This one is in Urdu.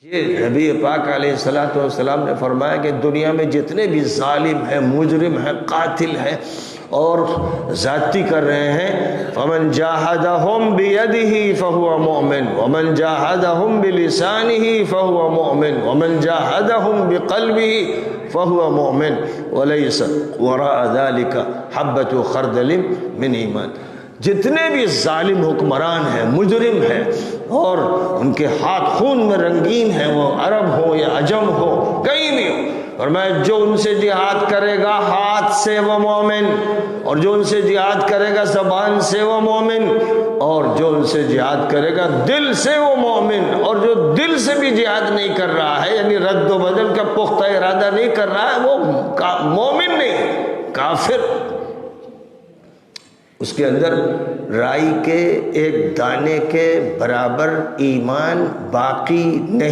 یہ نبی پاک علیہ الصلوۃ والسلام نے فرمایا کہ دنیا میں جتنے بھی ظالم ہیں، مجرم ہیں، قاتل ہیں اور زیادتی کر رہے ہیں، فمن جاہدہم بیدہ فہو مؤمن ومن جاہدہم بلسانہ فہو مؤمن ومن جاہدہم بقلبہ فہو مؤمن ولیس وراء ذلک حبۃ خردل من ایمان۔ جتنے بھی ظالم حکمران ہیں، مجرم ہیں اور ان کے ہاتھ خون میں رنگین ہیں، وہ عرب ہو یا عجم ہو، کہیں بھی ہو، فرمایا جو ان سے جہاد کرے گا ہاتھ سے وہ مومن، اور جو ان سے جہاد کرے گا زبان سے وہ مومن، اور جو ان سے جہاد کرے گا دل سے وہ مومن، اور جو دل سے بھی جہاد نہیں کر رہا ہے، یعنی رد و بدل کا پختہ ارادہ نہیں کر رہا ہے، وہ مومن نہیں، کافر۔ اس کے اندر رائی کے ایک دانے کے برابر ایمان باقی نہیں۔